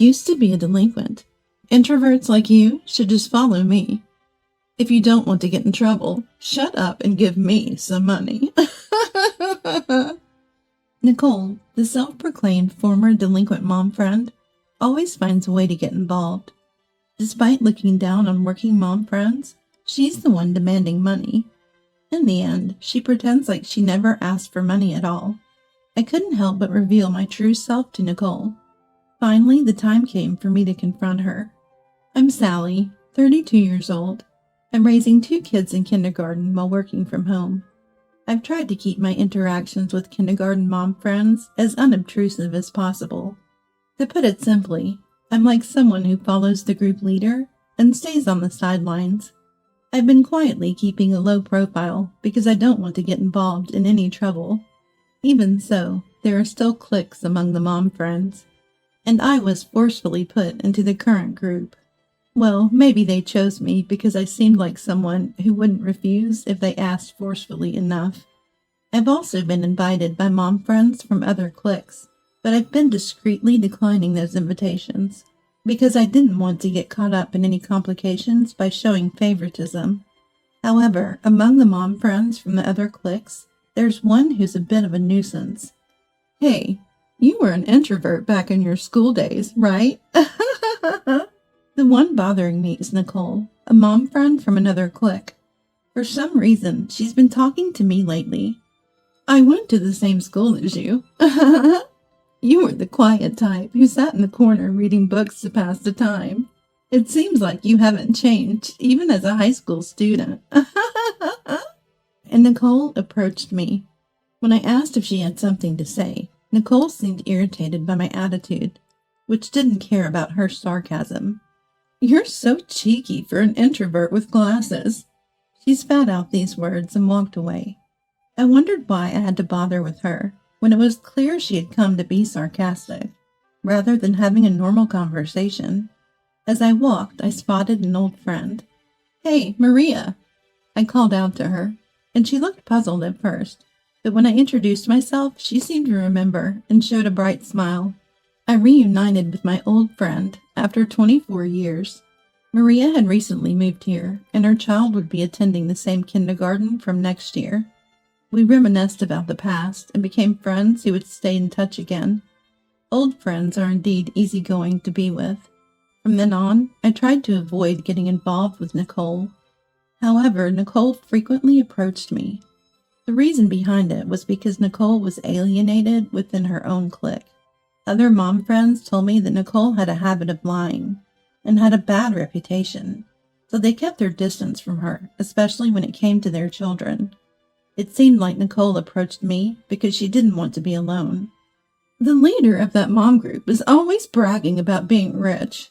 used to be a delinquent. Introverts like you should just follow me. If you don't want to get in trouble, shut up and give me some money. Nicole, the self-proclaimed former delinquent mom friend, always finds a way to get involved. Despite looking down on working mom friends, she's the one demanding money. In the end, she pretends like she never asked for money at all. I couldn't help but reveal my true self to Nicole. Finally, the time came for me to confront her. I'm Sally, 32 years old. I'm raising 2 kids in kindergarten while working from home. I've tried to keep my interactions with kindergarten mom friends as unobtrusive as possible. To put it simply, I'm like someone who follows the group leader and stays on the sidelines. I've been quietly keeping a low profile because I don't want to get involved in any trouble. Even so, there are still cliques among the mom friends, and I was forcefully put into the current group. Well, maybe they chose me because I seemed like someone who wouldn't refuse if they asked forcefully enough. I've also been invited by mom friends from other cliques, but I've been discreetly declining those invitations because I didn't want to get caught up in any complications by showing favoritism. However, among the mom friends from the other cliques, there's one who's a bit of a nuisance. Hey, you were an introvert back in your school days, right? The one bothering me is Nicole, a mom friend from another clique. For some reason, she's been talking to me lately. I went to the same school as you. You were the quiet type who sat in the corner reading books to pass the time. It seems like you haven't changed, even as a high school student. And Nicole approached me. When I asked if she had something to say, Nicole seemed irritated by my attitude, which didn't care about her sarcasm. You're so cheeky for an introvert with glasses. She spat out these words and walked away. I wondered why I had to bother with her, when it was clear she had come to be sarcastic, rather than having a normal conversation. As I walked, I spotted an old friend. Hey, Maria! I called out to her, and she looked puzzled at first, but when I introduced myself, she seemed to remember and showed a bright smile. I reunited with my old friend after 24 years. Maria had recently moved here, and her child would be attending the same kindergarten from next year. We reminisced about the past and became friends who would stay in touch again. Old friends are indeed easygoing to be with. From then on, I tried to avoid getting involved with Nicole. However, Nicole frequently approached me. The reason behind it was because Nicole was alienated within her own clique. Other mom friends told me that Nicole had a habit of lying and had a bad reputation, so they kept their distance from her, especially when it came to their children. It seemed like Nicole approached me because she didn't want to be alone. The leader of that mom group is always bragging about being rich.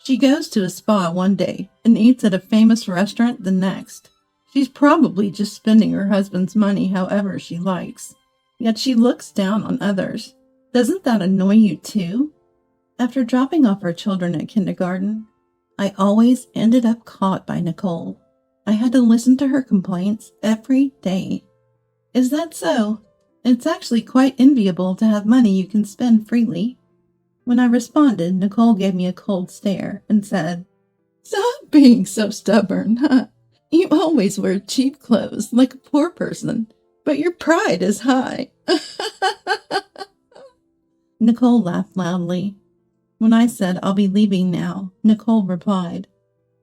She goes to a spa one day and eats at a famous restaurant the next. She's probably just spending her husband's money however she likes. Yet she looks down on others. Doesn't that annoy you too? After dropping off our children at kindergarten, I always ended up caught by Nicole. I had to listen to her complaints every day. Is that so? It's actually quite enviable to have money you can spend freely. When I responded, Nicole gave me a cold stare and said, Stop being so stubborn, huh? You always wear cheap clothes like a poor person, but your pride is high. Nicole laughed loudly. When I said I'll be leaving now, Nicole replied,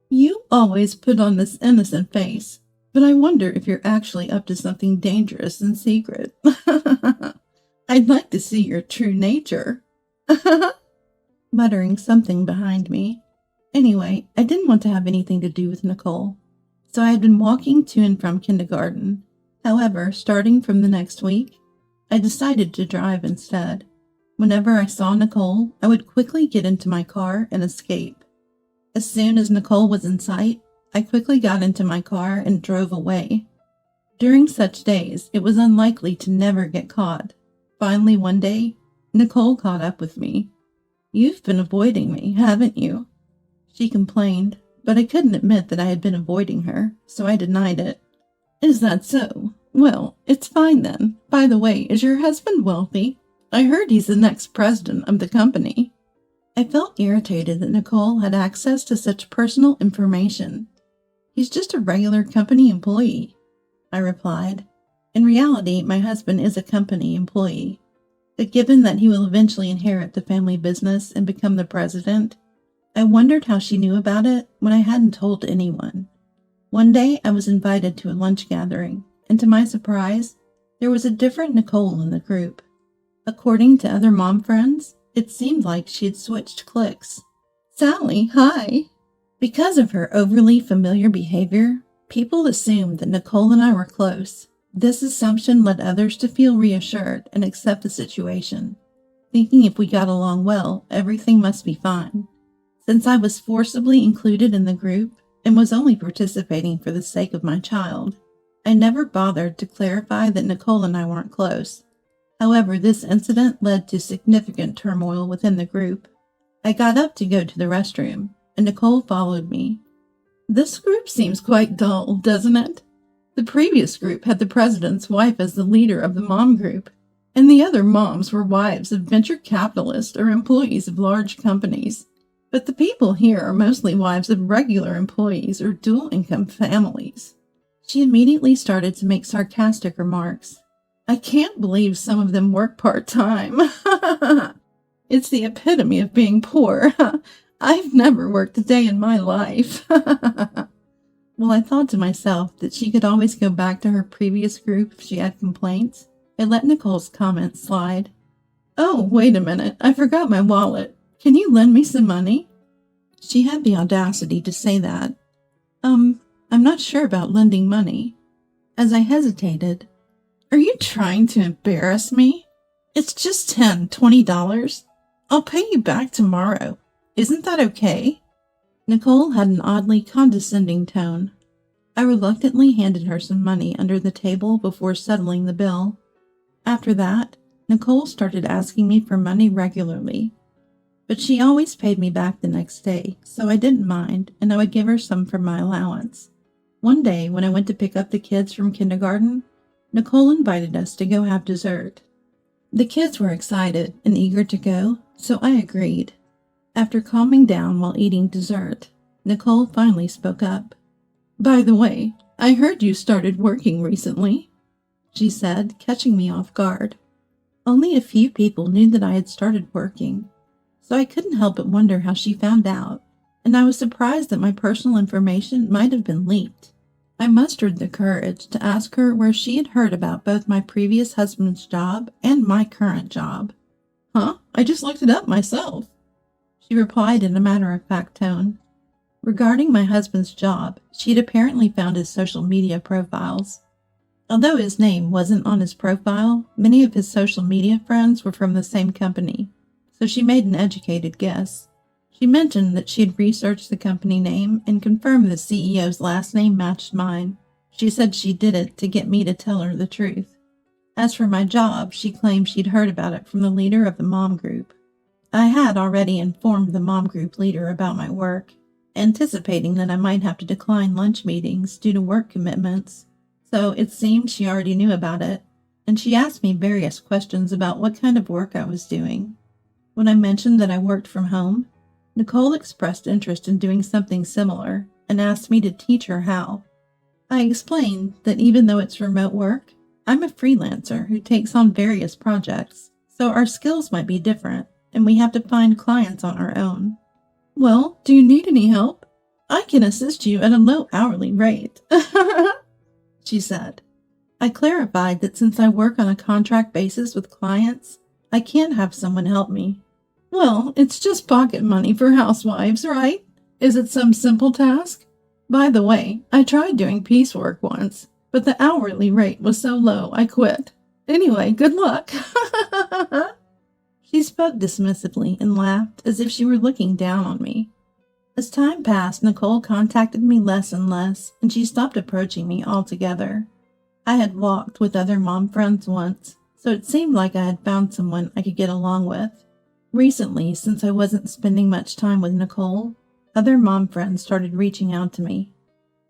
You always put on this innocent face, but I wonder if you're actually up to something dangerous in secret. I'd like to see your true nature. Muttering something behind me. Anyway, I didn't want to have anything to do with Nicole, so I had been walking to and from kindergarten. However, starting from the next week, I decided to drive instead. Whenever I saw Nicole, I would quickly get into my car and escape. As soon as Nicole was in sight, I quickly got into my car and drove away. During such days, it was unlikely to never get caught. Finally, one day, Nicole caught up with me. You've been avoiding me, haven't you? She complained, but I couldn't admit that I had been avoiding her, so I denied it. Is that so? Well, it's fine then. By the way, is your husband wealthy? I heard he's the next president of the company. I felt irritated that Nicole had access to such personal information. He's just a regular company employee, I replied. In reality, my husband is a company employee, but given that he will eventually inherit the family business and become the president, I wondered how she knew about it when I hadn't told anyone. One day, I was invited to a lunch gathering, and to my surprise, there was a different Nicole in the group. According to other mom friends, it seemed like she had switched cliques. Sally, hi! Because of her overly familiar behavior, people assumed that Nicole and I were close. This assumption led others to feel reassured and accept the situation, thinking if we got along well, everything must be fine. Since I was forcibly included in the group and was only participating for the sake of my child, I never bothered to clarify that Nicole and I weren't close. However, this incident led to significant turmoil within the group. I got up to go to the restroom, and Nicole followed me. This group seems quite dull, doesn't it? The previous group had the president's wife as the leader of the mom group, and the other moms were wives of venture capitalists or employees of large companies. But the people here are mostly wives of regular employees or dual-income families. She immediately started to make sarcastic remarks. I can't believe some of them work part-time. It's the epitome of being poor. I've never worked a day in my life. Well, I thought to myself that she could always go back to her previous group if she had complaints. I let Nicole's comment slide. Oh, wait a minute. I forgot my wallet. Can you lend me some money? She had the audacity to say that. I'm not sure about lending money. As I hesitated, are you trying to embarrass me? It's just $20. I'll pay you back tomorrow. Isn't that okay? Nicole had an oddly condescending tone. I reluctantly handed her some money under the table before settling the bill. After that, Nicole started asking me for money regularly. But she always paid me back the next day, so I didn't mind, and I would give her some from my allowance. One day, when I went to pick up the kids from kindergarten, Nicole invited us to go have dessert. The kids were excited and eager to go, so I agreed. After calming down while eating dessert, Nicole finally spoke up. By the way, I heard you started working recently, she said, catching me off guard. Only a few people knew that I had started working, so I couldn't help but wonder how she found out, and I was surprised that my personal information might have been leaked. I mustered the courage to ask her where she had heard about both my previous husband's job and my current job. Huh? I just looked it up myself, she replied in a matter-of-fact tone. Regarding my husband's job, she'd apparently found his social media profiles. Although his name wasn't on his profile, many of his social media friends were from the same company, so she made an educated guess. She mentioned that she had researched the company name and confirmed the CEO's last name matched mine. She said she did it to get me to tell her the truth. As for my job, she claimed she'd heard about it from the leader of the mom group. I had already informed the mom group leader about my work, anticipating that I might have to decline lunch meetings due to work commitments, so it seemed she already knew about it, and she asked me various questions about what kind of work I was doing. When I mentioned that I worked from home, Nicole expressed interest in doing something similar and asked me to teach her how. I explained that even though it's remote work, I'm a freelancer who takes on various projects, so our skills might be different, and we have to find clients on our own. Well, do you need any help? I can assist you at a low hourly rate, she said. I clarified that since I work on a contract basis with clients, I can't have someone help me. Well, it's just pocket money for housewives, right? Is it some simple task? By the way, I tried doing piecework once, but the hourly rate was so low I quit. Anyway, good luck. She spoke dismissively and laughed as if she were looking down on me. As time passed, Nicole contacted me less and less, and she stopped approaching me altogether. I had walked with other mom friends once, so it seemed like I had found someone I could get along with. Recently, since I wasn't spending much time with Nicole, other mom friends started reaching out to me.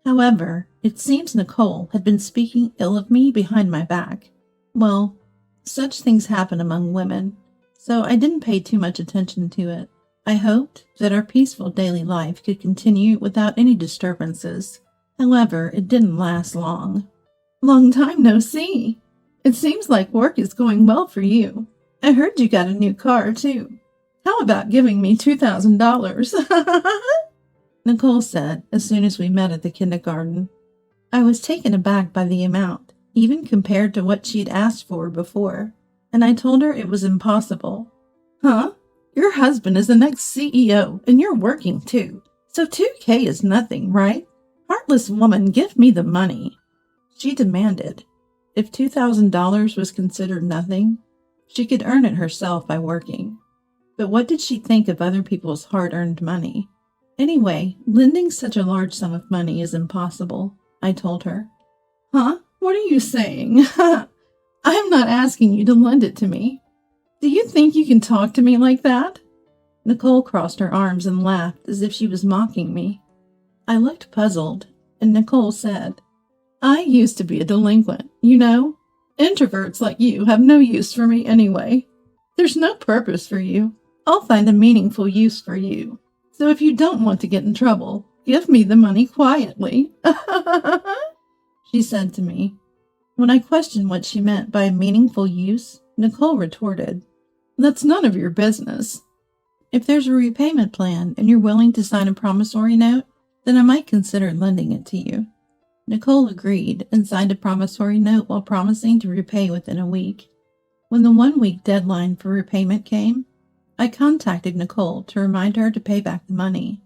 However, it seems Nicole had been speaking ill of me behind my back. Well, such things happen among women, so I didn't pay too much attention to it. I hoped that our peaceful daily life could continue without any disturbances. However, it didn't last long. Long time no see. It seems like work is going well for you. I heard you got a new car, too. How about giving me $2,000? Nicole said as soon as we met at the kindergarten. I was taken aback by the amount, even compared to what she'd asked for before, and I told her it was impossible. Huh? Your husband is the next CEO, and you're working too, so $2,000 is nothing, right? Heartless woman, give me the money. She demanded. If $2,000 was considered nothing, she could earn it herself by working. But what did she think of other people's hard-earned money? Anyway, lending such a large sum of money is impossible, I told her. Huh? What are you saying? I'm not asking you to lend it to me. Do you think you can talk to me like that? Nicole crossed her arms and laughed as if she was mocking me. I looked puzzled, and Nicole said, I used to be a delinquent, you know. Introverts like you have no use for me anyway. There's no purpose for you. I'll find a meaningful use for you. So if you don't want to get in trouble, give me the money quietly, she said to me. When I questioned what she meant by meaningful use, Nicole retorted, That's none of your business. If there's a repayment plan and you're willing to sign a promissory note, then I might consider lending it to you. Nicole agreed and signed a promissory note while promising to repay within a week. When the 1-week deadline for repayment came, I contacted Nicole to remind her to pay back the money.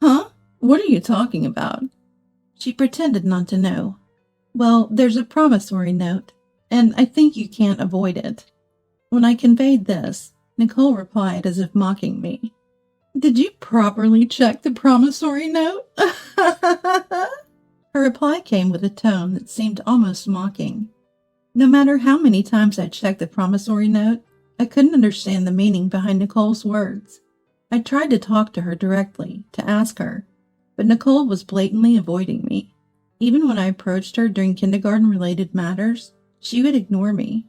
Huh? What are you talking about? She pretended not to know. Well, there's a promissory note, and I think you can't avoid it. When I conveyed this, Nicole replied as if mocking me. Did you properly check the promissory note? Her reply came with a tone that seemed almost mocking. No matter how many times I checked the promissory note, I couldn't understand the meaning behind Nicole's words. I tried to talk to her directly, to ask her, but Nicole was blatantly avoiding me. Even when I approached her during kindergarten-related matters, she would ignore me.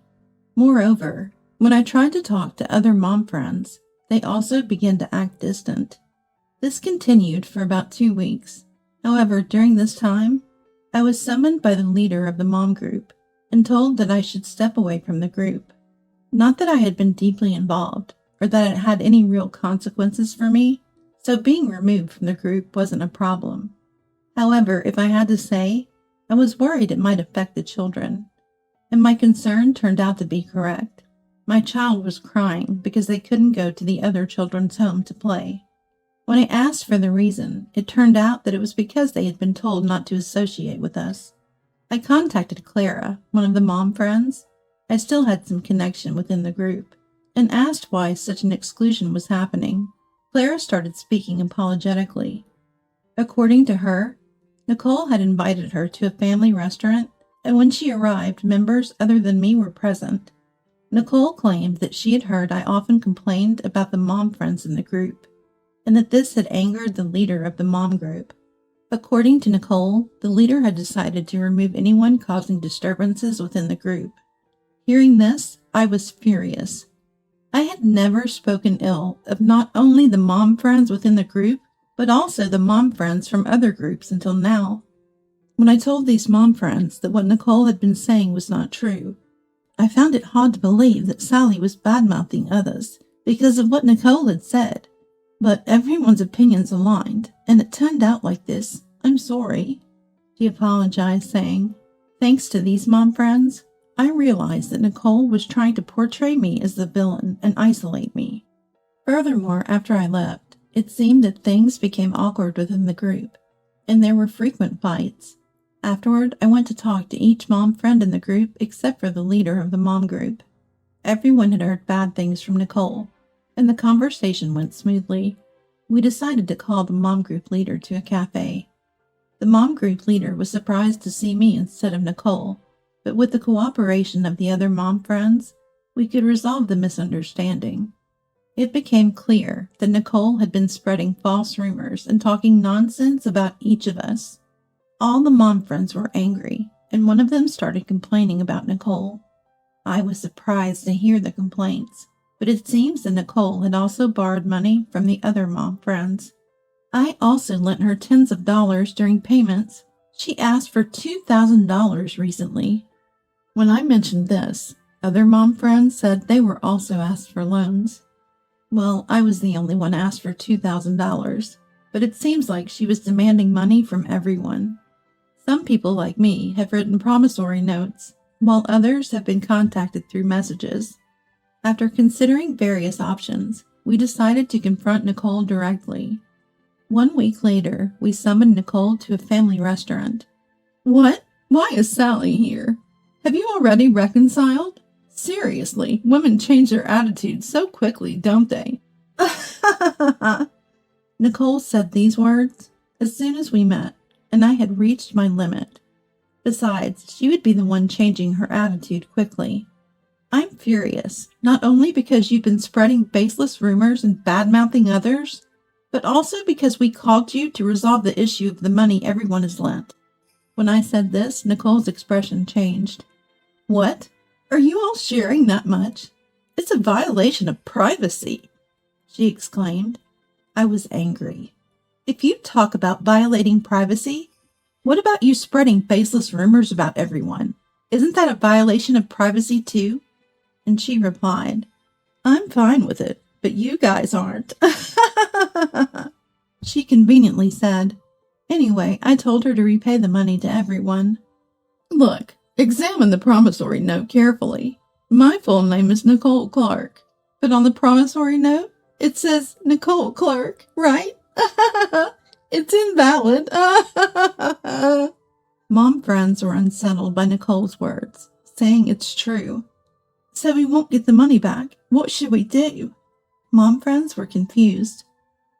Moreover, when I tried to talk to other mom friends, they also began to act distant. This continued for about 2 weeks. However, during this time, I was summoned by the leader of the mom group and told that I should step away from the group. Not that I had been deeply involved, or that it had any real consequences for me, so being removed from the group wasn't a problem. However, if I had to say, I was worried it might affect the children, and my concern turned out to be correct. My child was crying because they couldn't go to the other children's home to play. When I asked for the reason, it turned out that it was because they had been told not to associate with us. I contacted Clara, one of the mom friends. I still had some connection within the group, and asked why such an exclusion was happening. Clara started speaking apologetically. According to her, Nicole had invited her to a family restaurant, and when she arrived, members other than me were present. Nicole claimed that she had heard I often complained about the mom friends in the group, and that this had angered the leader of the mom group. According to Nicole, the leader had decided to remove anyone causing disturbances within the group. Hearing this, I was furious. I had never spoken ill of not only the mom friends within the group, but also the mom friends from other groups until now. When I told these mom friends that what Nicole had been saying was not true, I found it hard to believe that Sally was bad-mouthing others because of what Nicole had said. But everyone's opinions aligned, and it turned out like this. I'm sorry. She apologized, saying, Thanks to these mom friends, I realized that Nicole was trying to portray me as the villain and isolate me. Furthermore, after I left, it seemed that things became awkward within the group, and there were frequent fights. Afterward, I went to talk to each mom friend in the group except for the leader of the mom group. Everyone had heard bad things from Nicole, and the conversation went smoothly. We decided to call the mom group leader to a cafe. The mom group leader was surprised to see me instead of Nicole, but with the cooperation of the other mom friends, we could resolve the misunderstanding. It became clear that Nicole had been spreading false rumors and talking nonsense about each of us. All the mom friends were angry, and one of them started complaining about Nicole. I was surprised to hear the complaints. But it seems that Nicole had also borrowed money from the other mom friends. I also lent her tens of dollars during payments. She asked for $2,000 recently. When I mentioned this, other mom friends said they were also asked for loans. Well, I was the only one asked for $2,000, but it seems like she was demanding money from everyone. Some people like me have written promissory notes, while others have been contacted through messages. After considering various options, we decided to confront Nicole directly. 1 week later, we summoned Nicole to a family restaurant. What? Why is Sally here? Have you already reconciled? Seriously, women change their attitudes so quickly, don't they? Nicole said these words as soon as we met, and I had reached my limit. Besides, she would be the one changing her attitude quickly. I'm furious, not only because you've been spreading baseless rumors and bad-mouthing others, but also because we called you to resolve the issue of the money everyone has lent. When I said this, Nicole's expression changed. What? Are you all sharing that much? It's a violation of privacy, she exclaimed. I was angry. If you talk about violating privacy, what about you spreading baseless rumors about everyone? Isn't that a violation of privacy too? And she replied, I'm fine with it, but you guys aren't. She conveniently said, Anyway, I told her to repay the money to everyone. Look, examine the promissory note carefully. My full name is Nicole Clark, but on the promissory note, it says Nicole Clark, right? It's invalid. Mom friends were unsettled by Nicole's words, saying it's true. So we won't get the money back. What should we do? Mom friends were confused.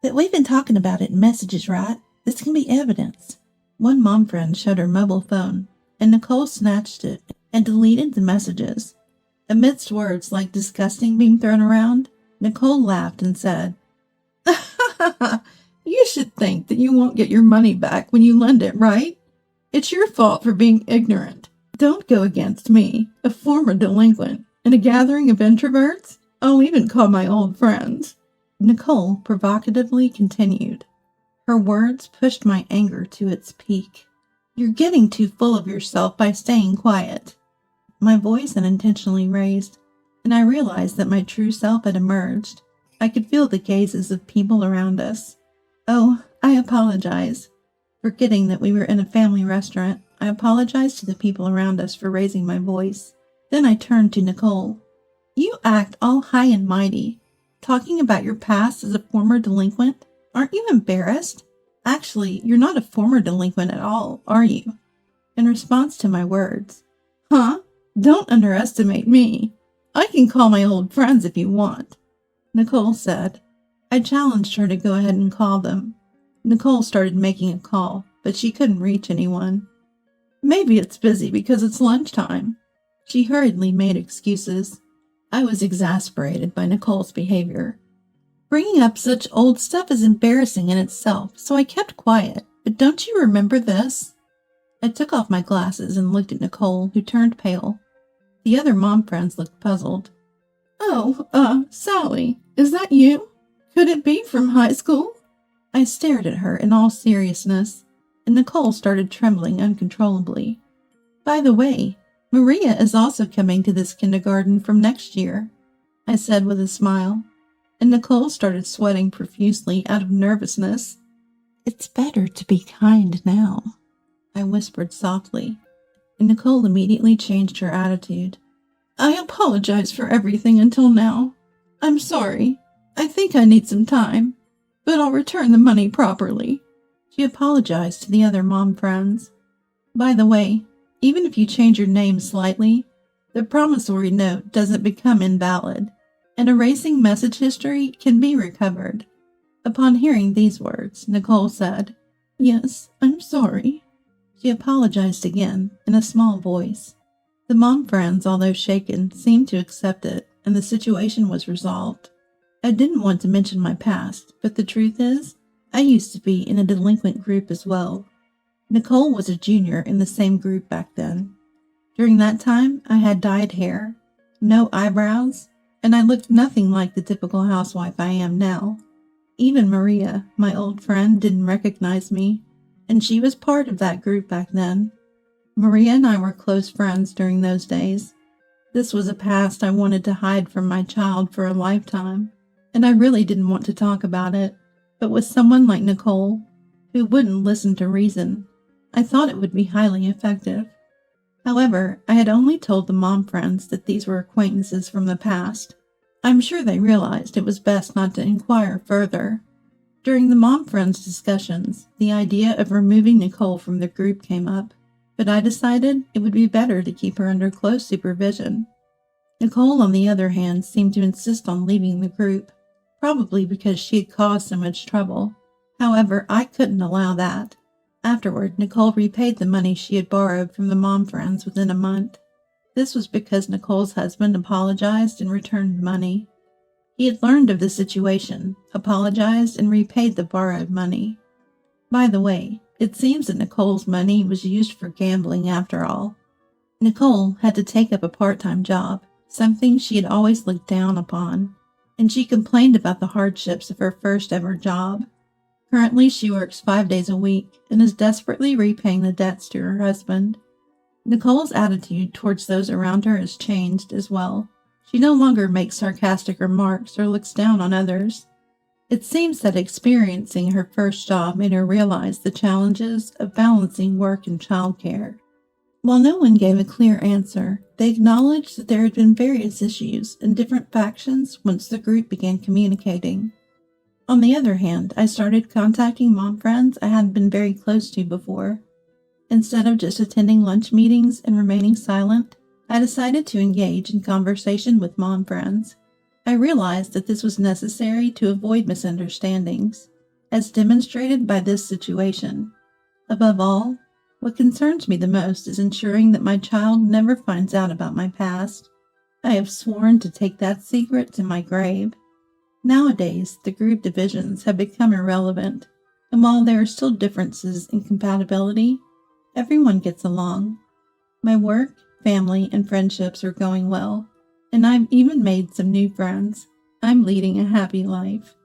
But we've been talking about it in messages, right? This can be evidence. One mom friend showed her mobile phone, and Nicole snatched it and deleted the messages. Amidst words like disgusting being thrown around, Nicole laughed and said, You should think that you won't get your money back when you lend it, right? It's your fault for being ignorant. Don't go against me, a former delinquent, in a gathering of introverts. I'll even call my old friends. Nicole provocatively continued. Her words pushed my anger to its peak. You're getting too full of yourself by staying quiet. My voice unintentionally raised, and I realized that my true self had emerged. I could feel the gazes of people around us. Oh, I apologize. Forgetting that we were in a family restaurant, I apologized to the people around us for raising my voice. Then I turned to Nicole. You act all high and mighty, talking about your past as a former delinquent. Aren't you embarrassed? Actually, you're not a former delinquent at all, are you? In response to my words, Huh? Don't underestimate me. I can call my old friends if you want, Nicole said. I challenged her to go ahead and call them. Nicole started making a call, but she couldn't reach anyone. Maybe it's busy because it's lunchtime. She hurriedly made excuses. I was exasperated by Nicole's behavior. Bringing up such old stuff is embarrassing in itself, so I kept quiet. But don't you remember this? I took off my glasses and looked at Nicole, who turned pale. The other mom friends looked puzzled. Oh, Sally, is that you? Could it be from high school? I stared at her in all seriousness, and Nicole started trembling uncontrollably. By the way, Maria is also coming to this kindergarten from next year, I said with a smile, and Nicole started sweating profusely out of nervousness. It's better to be kind now, I whispered softly, and Nicole immediately changed her attitude. I apologize for everything until now. I'm sorry. I think I need some time, but I'll return the money properly. She apologized to the other mom friends. By the way, even if you change your name slightly, the promissory note doesn't become invalid, and erasing message history can be recovered. Upon hearing these words, Nicole said, Yes, I'm sorry. She apologized again in a small voice. The mom friends, although shaken, seemed to accept it, and the situation was resolved. I didn't want to mention my past, but the truth is, I used to be in a delinquent group as well. Nicole was a junior in the same group back then. During that time, I had dyed hair, no eyebrows, and I looked nothing like the typical housewife I am now. Even Maria, my old friend, didn't recognize me, and she was part of that group back then. Maria and I were close friends during those days. This was a past I wanted to hide from my child for a lifetime, and I really didn't want to talk about it. But with someone like Nicole, who wouldn't listen to reason, I thought it would be highly effective. However, I had only told the mom friends that these were acquaintances from the past. I'm sure they realized it was best not to inquire further. During the mom friends' discussions, the idea of removing Nicole from the group came up, but I decided it would be better to keep her under close supervision. Nicole, on the other hand, seemed to insist on leaving the group, probably because she had caused so much trouble. However, I couldn't allow that. Afterward, Nicole repaid the money she had borrowed from the mom friends within a month. This was because Nicole's husband apologized and returned the money. He had learned of the situation, apologized, and repaid the borrowed money. By the way, it seems that Nicole's money was used for gambling after all. Nicole had to take up a part-time job, something she had always looked down upon, and she complained about the hardships of her first ever job. Currently, she works 5 days a week and is desperately repaying the debts to her husband. Nicole's attitude towards those around her has changed as well. She no longer makes sarcastic remarks or looks down on others. It seems that experiencing her first job made her realize the challenges of balancing work and childcare. While no one gave a clear answer, they acknowledged that there had been various issues and different factions once the group began communicating. On the other hand, I started contacting mom friends I hadn't been very close to before. Instead of just attending lunch meetings and remaining silent, I decided to engage in conversation with mom friends. I realized that this was necessary to avoid misunderstandings, as demonstrated by this situation. Above all, what concerns me the most is ensuring that my child never finds out about my past. I have sworn to take that secret to my grave. Nowadays, the group divisions have become irrelevant, and while there are still differences in compatibility, everyone gets along. My work, family, and friendships are going well, and I've even made some new friends. I'm leading a happy life.